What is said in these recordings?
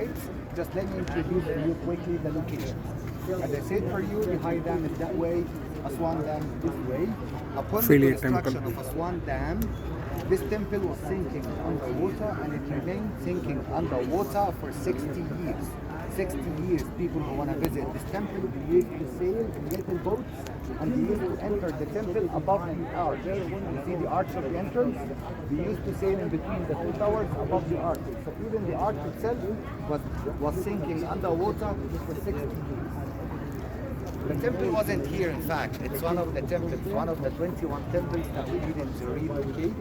sites. Just let me introduce to you quickly the location. As I said for you, the High Dam is that way, Aswan Dam this way. Upon the Philae construction Temple. of Aswan Dam, this temple was sinking underwater, and it remained sinking underwater for 60 years. 60 years, people who want to visit this temple, they used to sail in little boats, and they used to enter the temple above the arch. You see the arch of the entrance? They used to sail in between the two towers above the arch. So even the arch itself was sinking underwater for 60 years. The temple wasn't here, in fact. It's one of the temples, one of the 21 temples that we needed to relocate.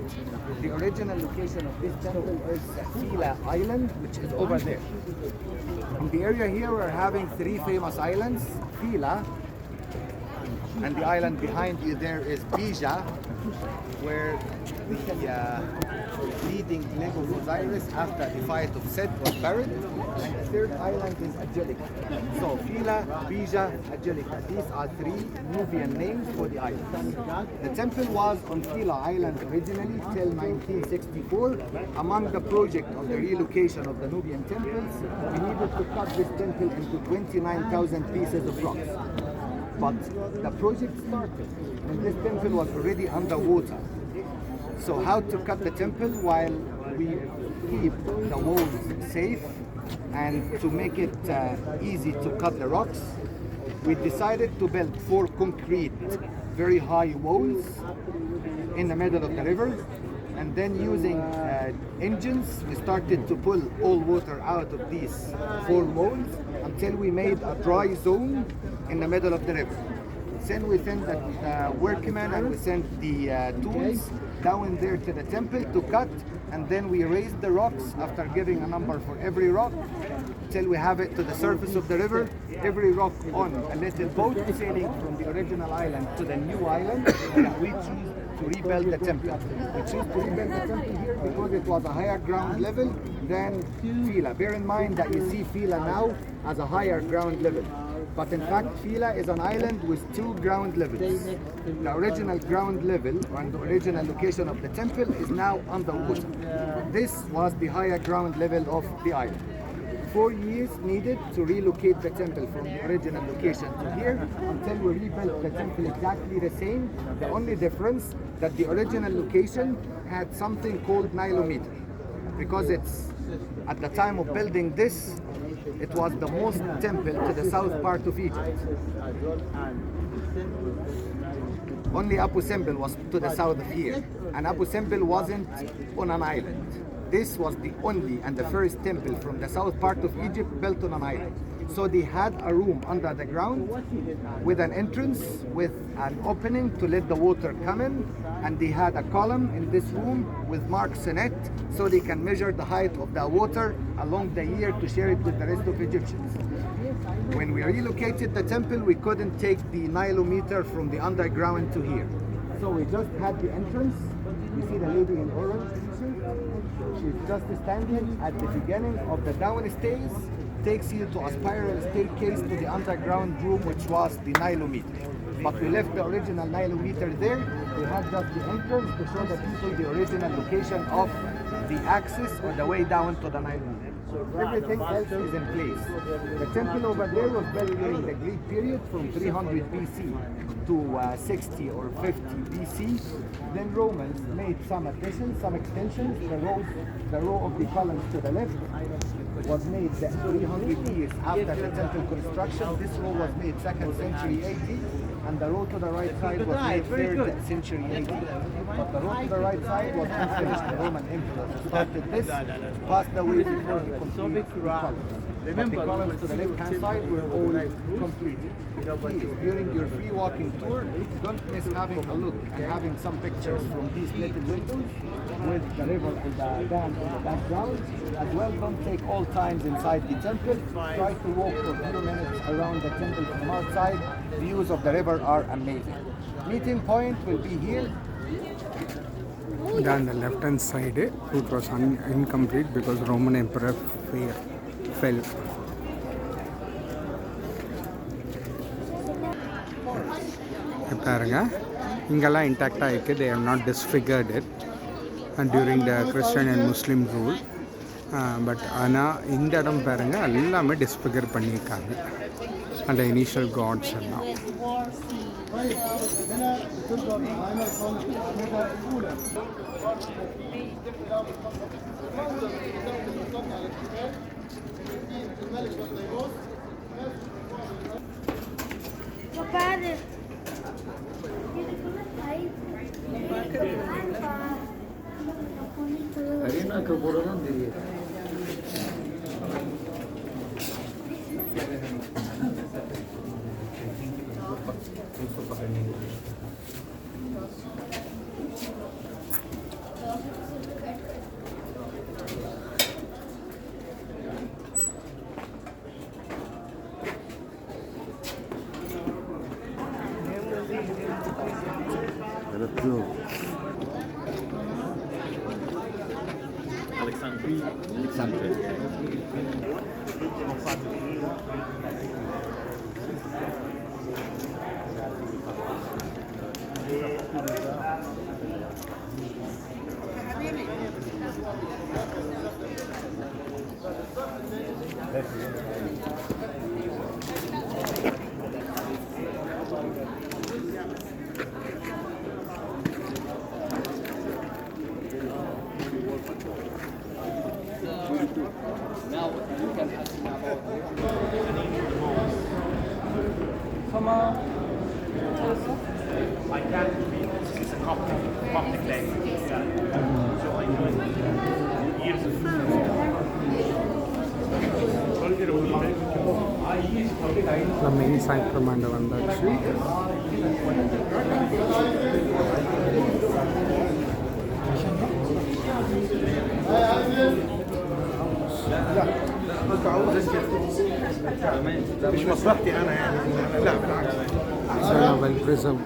The original location of this temple is Philae Island, which is over there. In the area here, we're having 3 famous islands, Philae, and the island behind you there is Bija, where the leading leg of Osiris after the fight of Set was buried, and the 3rd island is Angelica. So Philae, Bija, Angelica, these are 3 Nubian names for the islands. The temple was on Philae Island originally till 1964. Among the project of the relocation of the Nubian temples, we needed to cut this temple into 29,000 pieces of rocks. But the project started when this temple was already underwater. So how to cut the temple while we keep the walls safe, and to make it easy to cut the rocks, we decided to build 4 concrete, very high walls in the middle of the river. And then using engines, we started to pull all water out of these 4 walls until we made a dry zone in the middle of the river. Then we sent the workmen and we sent the tools down there to the temple to cut, and then we raised the rocks after giving a number for every rock till we have it to the surface of the river. Every rock on a little boat sailing from the original island to the new island that we choose to rebuild the temple. We choose to rebuild the temple here because it was a higher ground level than Philae. Bear in mind that you see Philae now as a higher ground level. But in fact, Philae is an island with 2 ground levels. The original ground level and the original location of the temple is now underwater. This was the higher ground level of the island. 4 years needed to relocate the temple from the original location to here until we rebuilt the temple exactly the same. The only difference that the original location had something called Nilometer, because it's at the time of building this, it was the most temple to the south part of Egypt. Only Abu Simbel was to the south of here, and Abu Simbel wasn't on an island. This was the only and the first temple from the south part of Egypt built on an island. So they had a room under the ground with an entrance with an opening to let the water come in, and they had a column in this room with marks in it so they can measure the height of the water along the year to share it with the rest of Egyptians. When we relocated the temple, we couldn't take the Nilometer from the underground to here. So we just had the entrance. You see the lady in orange t-shirt? She's just standing at the beginning of the downstairs, takes you to a spiral staircase to the underground room, which was the Nilometer. But we left the original Nilometer there. We had just the entrance to show the people the original location of the access or the way down to the Nilometer. Everything else is in place. The temple over there was built during the Greek period from 300 BC to 60 or 50 BC. Then Romans made some additions, some extensions. The row of the columns to the left was made 300 years after the temple construction. This row was made 2nd century AD, and the row to the right side was made 3rd century AD. But the row to the right side was unfinished. The Roman emperor who started this passed away before he completed the columns. But the columns to the left-hand side were all completed. Please, during your free walking tour, don't miss having a look and having some pictures from these little windows with the river and the dam in the background. As well, don't take all times inside the temple. Try to walk for a few minutes around the temple from outside. Views of the river are amazing. Meeting point will be here. On the left hand side, it was incomplete because Roman Emperor fell. பாருங்க இங்கெல்லாம் இன்டாக்டாக இருக்குது. They have not disfigured it and during the Christian and Muslim rule. But ஆனால் இந்த இடம் பாருங்கள் எல்லாமே டிஸ்பிகர் பண்ணியிருக்காங்க அந்த இனிஷியல் காட்ஸ் எல்லாம். நம்ம இன்சைட் கமாண்ட் வந்தாச்சு. مش مصلحتي انا يعني لا بالعكس. well preserved.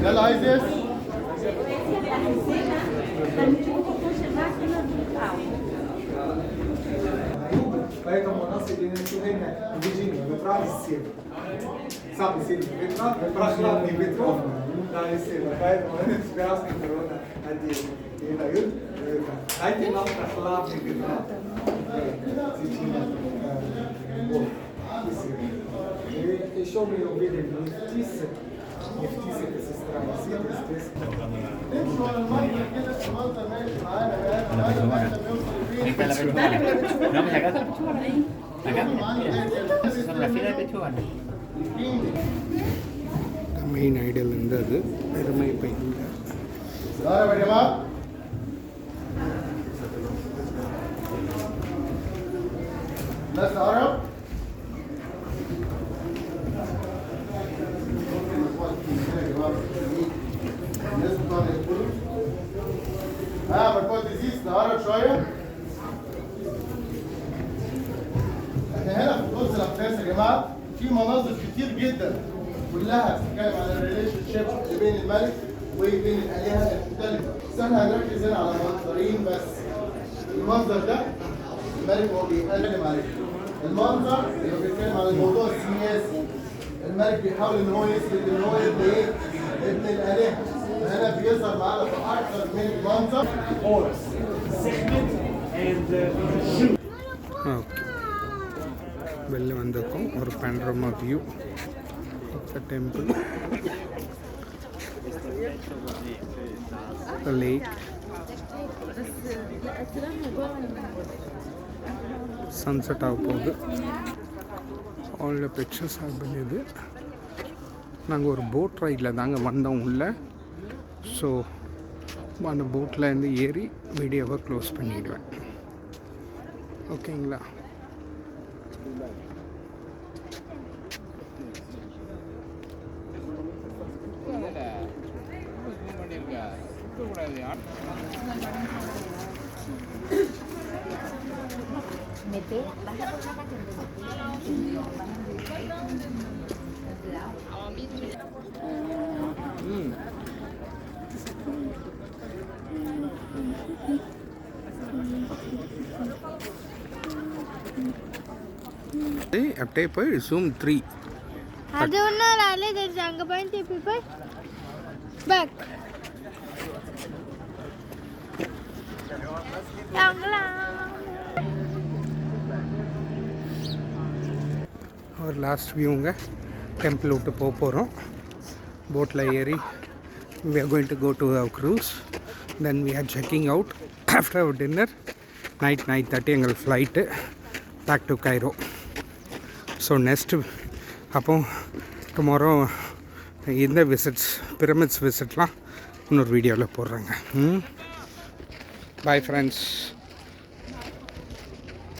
يلا عايز ايه؟ Поэтому у нас интеллектуальная движение, выправить силу. Сам сильный ветров, прохладный ветров, да, и сила. Поэтому это связано корона отдельно. И дают, дайте нам прохладный ветров. И еще мы увидели нефтисы. نفتيسة السسترة نسيت الستيس மெயின் ஐடியல் இருந்தது பெருமை இப்போ இல்லை. مركوز ديزيز نقرب شويه. احنا هنا في القدس الاقداس يا جماعه في مناظر كتير جدا كلها بتتكلم عن الريليشن شيب بين الملك وبين الالهه المختلفه، بس احنا هنركز هنا على منظرين بس. المنظر ده الملك هو بيتكلم عليه، المنظر اللي بيتكلم عن الموضوع السياسي، الملك بيحاول ان هو يثبت ان هو ابن ايه؟ ابن الالهه. هنا بيظهر معانا في اكثر من منظر horse segment and வெளில வந்திருக்கோம். ஒரு panorama view of the temple, the lake, sunset ஆக போகுது. all the pictures have been இது. நாங்கள் ஒரு போட் ரைடில் தாங்க வந்தோம் உள்ள. ஸோ அந்த போட்டில் இருந்து ஏறி வீடியோவை க்ளோஸ் பண்ணிவிடுவேன். ஓகேங்களா? அப்படியே போய் zoom 3 cut. I don't know. There's a bunch of people. Back. Our last viewங்க டெம்பிள் விட்டு போக போகிறோம் போட்டில் ஏறி we are going to go to our cruise then we are checking out after our dinner night 9:30 எங்கள் flight back to Cairo so next அப்போ tomorrow இந்த visits pyramids விசிட்லாம் இன்னொரு வீடியோவில் போடுறாங்க bye friends